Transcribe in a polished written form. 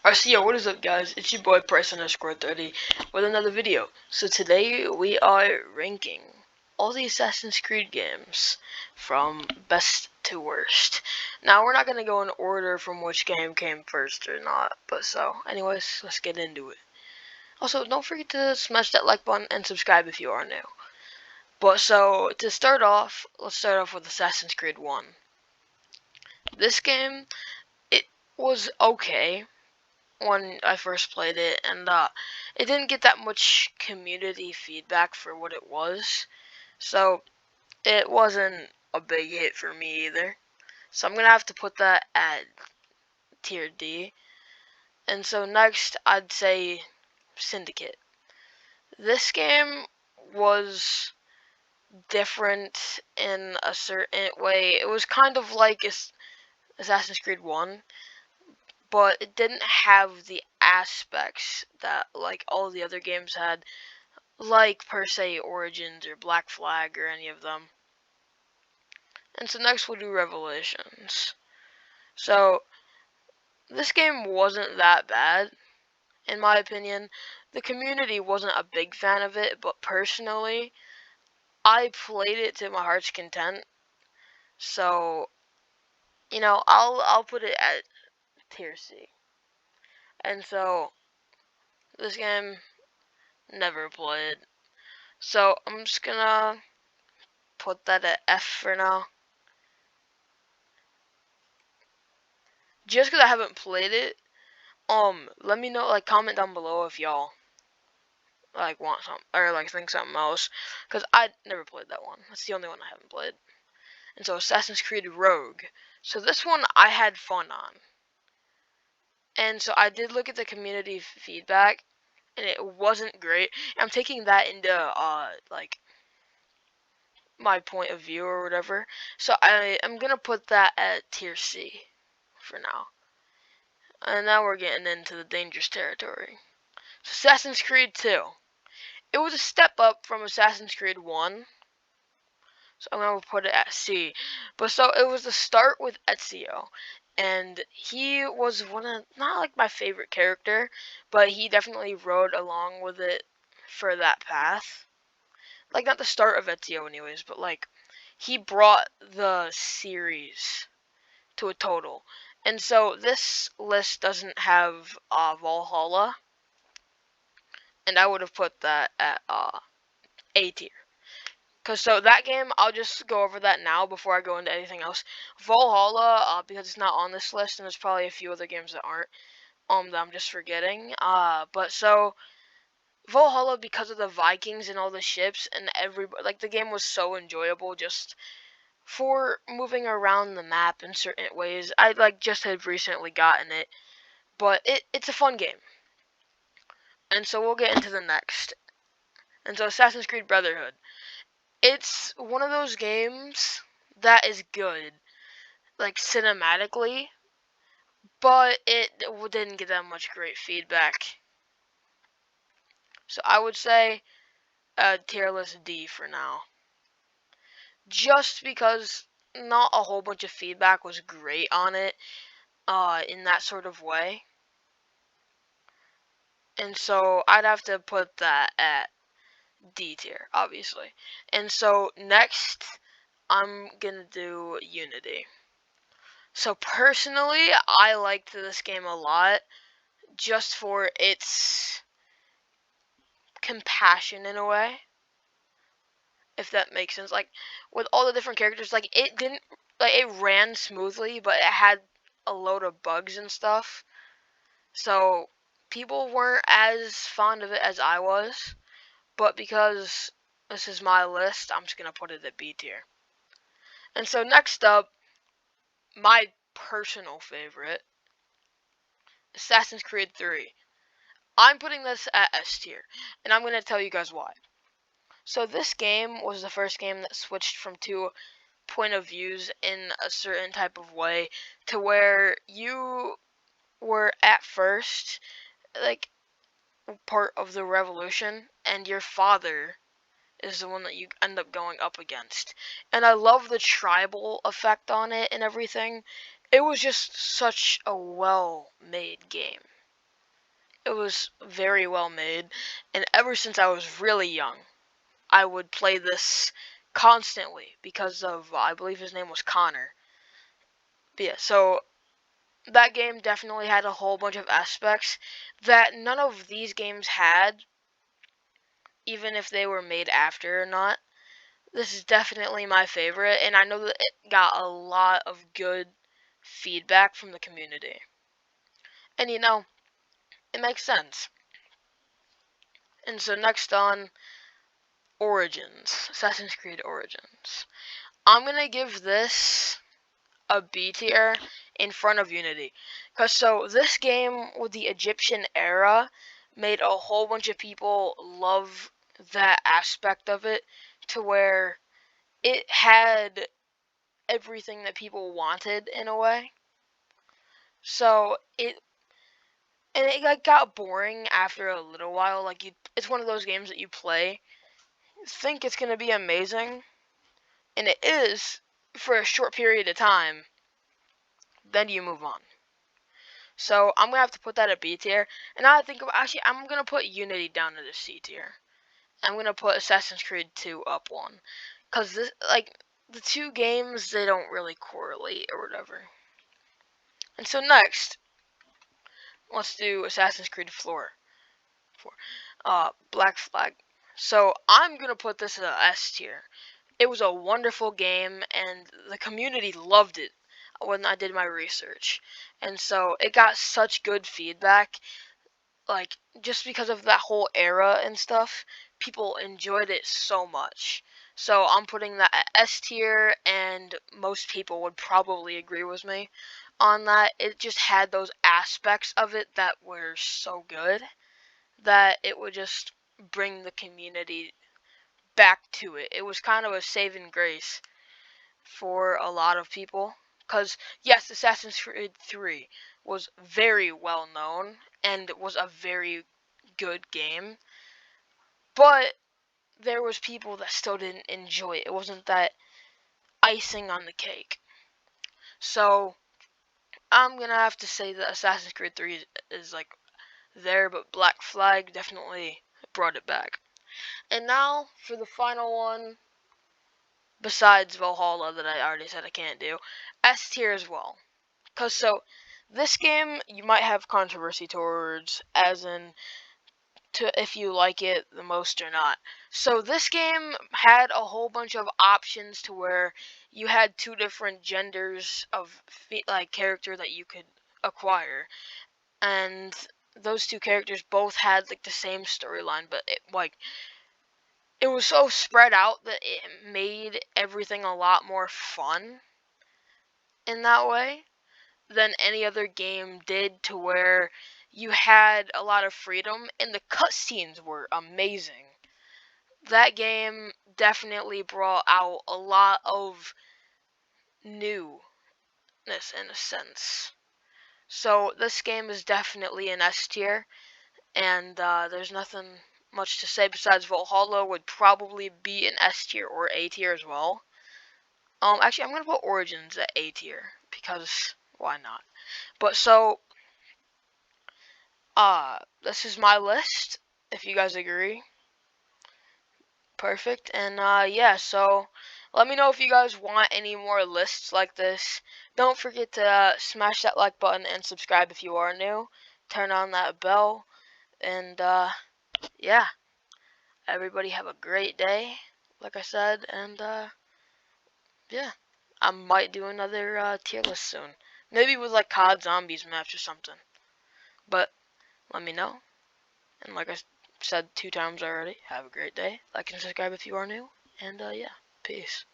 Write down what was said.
RCO, what is up, guys? It's your boy Price_30 with another video. So today we are ranking all the Assassin's Creed games from best to worst. Now we're not gonna go in order from which game came first or not, but anyways, let's get into it. Also, don't forget to smash that like button and subscribe if you are new. But to start off, let's start off with Assassin's Creed 1. This game, it was okay when I first played it, and it didn't get that much community feedback for what it was, so it wasn't a big hit for me either. So I'm gonna have to put that at tier D. And so next, I'd say Syndicate. This game was different in a certain way. It was kind of like Assassin's Creed 1, but it didn't have the aspects that like all the other games had, like per se Origins or Black Flag or any of them. And so next we'll do Revelations. So this game wasn't that bad, in my opinion. The community wasn't a big fan of it, but personally, I played it to my heart's content. So, I'll put it at tier C. And so this game never played. So I'm just gonna put that at F for now. Just because I haven't played it, let me know, like, comment down below if y'all, like, want some, or, like, think something else, because I never played that one. That's the only one I haven't played. And so, Assassin's Creed Rogue. So, this one I had fun on. And so, I did look at the community feedback, and it wasn't great. I'm taking that into, like, my point of view or whatever. So, I'm gonna put that at tier C for now. And now we're getting into the dangerous territory. Assassin's Creed 2. It was a step up from Assassin's Creed 1, so I'm going to put it at C. But so it was the start with Ezio, and he was not like my favorite character, but he definitely rode along with it for that path. Like, not the start of Ezio anyways, but like, he brought the series to a total. And so this list doesn't have Valhalla, and I would have put that at A tier. Cause so that game, I'll just go over that now before I go into anything else. Valhalla, because it's not on this list, and there's probably a few other games that aren't, that I'm just forgetting. But so Valhalla, because of the Vikings and all the ships and everybody, like, the game was so enjoyable just for moving around the map in certain ways. I like just had recently gotten it, but it's a fun game. And so we'll get into the next. And so Assassin's Creed Brotherhood. It's one of those games that is good, like, cinematically, but it didn't get that much great feedback. So I would say tier list D for now. Just because not a whole bunch of feedback was great on it in that sort of way. And so I'd have to put that at D tier, obviously. And so next, I'm gonna do Unity. So personally, I liked this game a lot, just for its compassion in a way, if that makes sense. Like, with all the different characters, like, it ran smoothly, but it had a load of bugs and stuff. So people weren't as fond of it as I was, but because this is my list, I'm just gonna put it at B tier. And so next up, my personal favorite, Assassin's Creed 3. I'm putting this at S tier, and I'm gonna tell you guys why. So this game was the first game that switched from two point of views in a certain type of way, to where you were at first like part of the revolution, and your father is the one that you end up going up against. And I love the tribal effect on it and everything. It was just such a well-made game. It was very well made, and ever since I was really young, I would play this constantly because of, I believe his name was Connor. But yeah, so that game definitely had a whole bunch of aspects that none of these games had, even if they were made after or not. This is definitely my favorite, and I know that it got a lot of good feedback from the community. And you know, it makes sense. And so next on, Origins, Assassin's Creed Origins. I'm gonna give this a B tier in front of Unity. Because so this game with the Egyptian era made a whole bunch of people love that aspect of it to where it had everything that people wanted in a way. So it like got boring after a little while. Like it's one of those games that you play, think it's gonna be amazing, and it is for a short period of time. Then you move on. So I'm gonna have to put that at B tier. And now I think about, actually I'm gonna put Unity down to the C tier. I'm gonna put Assassin's Creed 2 up one, cause this like the two games they don't really correlate or whatever. And so next, let's do Assassin's Creed 4. Black Flag. So I'm gonna put this in a S tier. It was a wonderful game, and the community loved it when I did my research. And so it got such good feedback, like, just because of that whole era and stuff, people enjoyed it so much. So I'm putting that at S tier, and most people would probably agree with me on that. It just had those aspects of it that were so good that it would just bring the community back to it. It was kind of a saving grace for a lot of people. Because, yes, Assassin's Creed 3 was very well known and was a very good game, but there was people that still didn't enjoy it. It wasn't that icing on the cake. So, I'm gonna have to say that Assassin's Creed 3 is like there, but Black Flag definitely brought it back. And now for the final one, besides Valhalla that I already said I can't do, S tier as well. Cause so this game you might have controversy towards, as in to if you like it the most or not. So this game had a whole bunch of options to where you had two different genders of like character that you could acquire, and those two characters both had like the same storyline, but it was so spread out that it made everything a lot more fun in that way than any other game did, to where you had a lot of freedom and the cutscenes were amazing. That game definitely brought out a lot of newness in a sense. So this game is definitely an S tier, and there's nothing much to say besides Valhalla would probably be an S tier or A tier as well. Actually, I'm gonna put Origins at A tier because why not? But so, this is my list. If you guys agree, perfect. And yeah, so let me know if you guys want any more lists like this. Don't forget to smash that like button and subscribe if you are new. Turn on that bell, and yeah, everybody have a great day. Like I said, and yeah, I might do another tier list soon. Maybe with like COD Zombies maps or something. But let me know. And like I said 2 times already, have a great day. Like and subscribe if you are new. And yeah, peace.